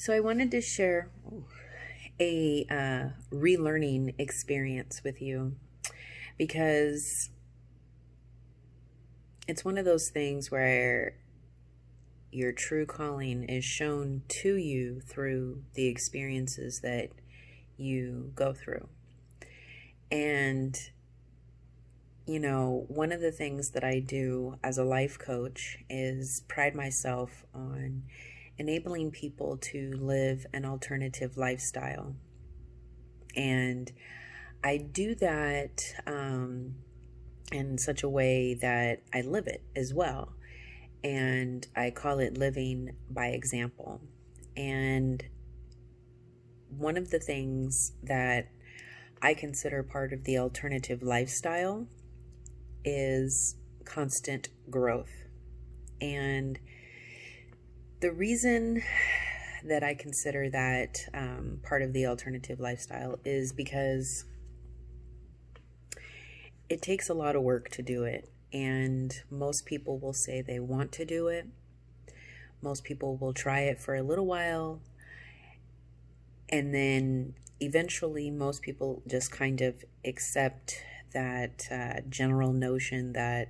So I wanted to share a relearning experience with you because it's one of those things where your true calling is shown to you through the experiences that you go through. And, one of the things that I do as a life coach is pride myself on enabling people to live an alternative lifestyle. And I do that in such a way that I live it as well. And I call it living by example. And one of the things that I consider part of the alternative lifestyle is constant growth. And the reason that I consider that part of the alternative lifestyle is because it takes a lot of work to do it. And most people will say they want to do it. Most people will try it for a little while. And then eventually most people just kind of accept that general notion that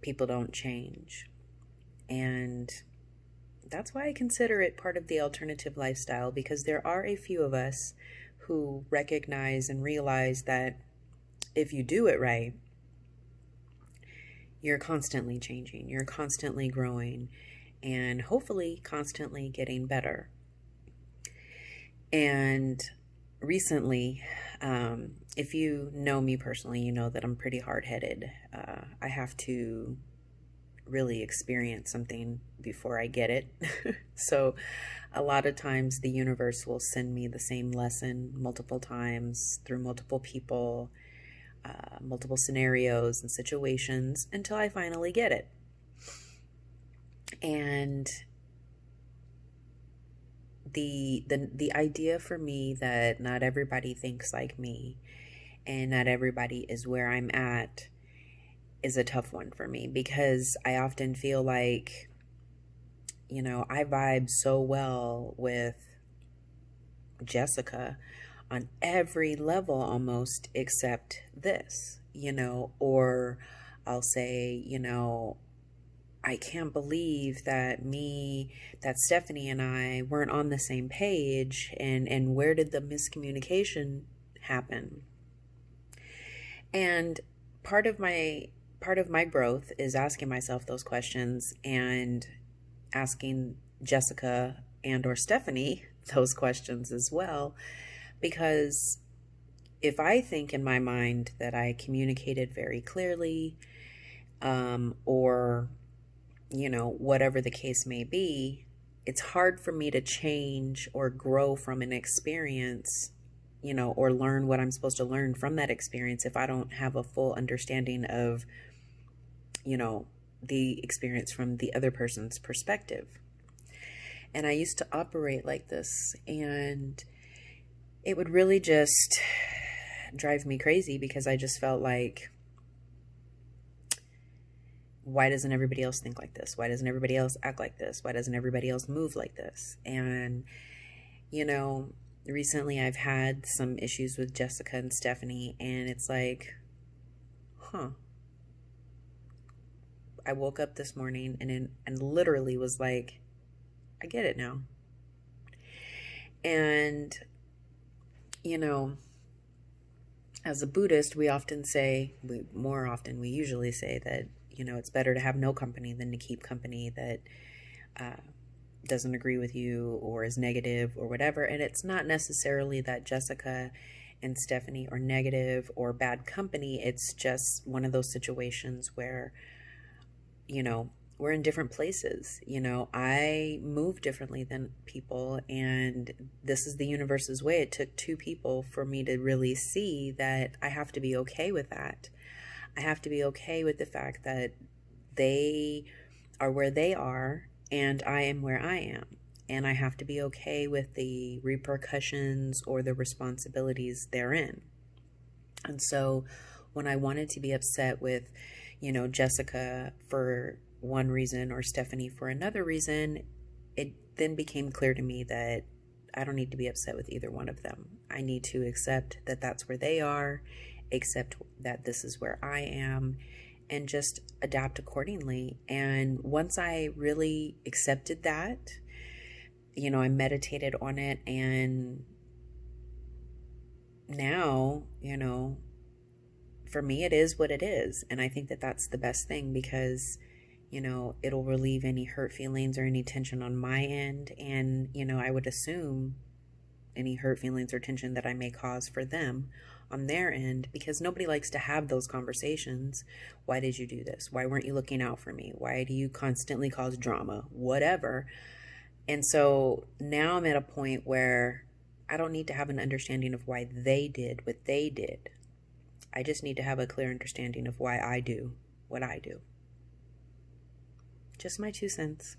people don't change. And that's why I consider it part of the alternative lifestyle, because there are a few of us who recognize and realize that if you do it right, you're constantly changing, you're constantly growing, and hopefully constantly getting better. And recently, if you know me personally, you know that I'm pretty hard-headed. I have to really experience something before I get it. So a lot of times the universe will send me the same lesson multiple times through multiple people, multiple scenarios and situations until I finally get it. And the idea for me that not everybody thinks like me and not everybody is where I'm at is a tough one for me, because I often feel like, I vibe so well with Jessica on every level almost except this, or I'll say, I can't believe that Stephanie and I weren't on the same page, and where did the miscommunication happen? And part of my growth is asking myself those questions and asking Jessica and or Stephanie those questions as well, because if I think in my mind that I communicated very clearly, or whatever the case may be, it's hard for me to change or grow from an experience, or learn what I'm supposed to learn from that experience if I don't have a full understanding of, the experience from the other person's perspective. And I used to operate like this, and it would really just drive me crazy, because I just felt like, why doesn't everybody else think like this? Why doesn't everybody else act like this? Why doesn't everybody else move like this? And, recently I've had some issues with Jessica and Stephanie, and it's like, I woke up this morning and literally was like, I get it now. And, as a Buddhist, we usually say that, it's better to have no company than to keep company that doesn't agree with you or is negative or whatever. And it's not necessarily that Jessica and Stephanie are negative or bad company. It's just one of those situations where, we're in different places. I move differently than people, and this is the universe's way. It took two people for me to really see that I have to be okay with that. I have to be okay with the fact that they are where they are and I am where I am. And I have to be okay with the repercussions or the responsibilities therein. And so when I wanted to be upset with, Jessica for one reason or Stephanie for another reason, then became clear to me that I don't need to be upset with either one of them. I need to accept that that's where they are, accept that this is where I am, and just adapt accordingly. And once I really accepted that, I meditated on it, and now, for me, it is what it is. And I think that that's the best thing because, it'll relieve any hurt feelings or any tension on my end. And, I would assume any hurt feelings or tension that I may cause for them on their end, because nobody likes to have those conversations. Why did you do this? Why weren't you looking out for me? Why do you constantly cause drama? Whatever. And so now I'm at a point where I don't need to have an understanding of why they did what they did. I just need to have a clear understanding of why I do what I do. Just my 2 cents.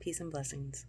Peace and blessings.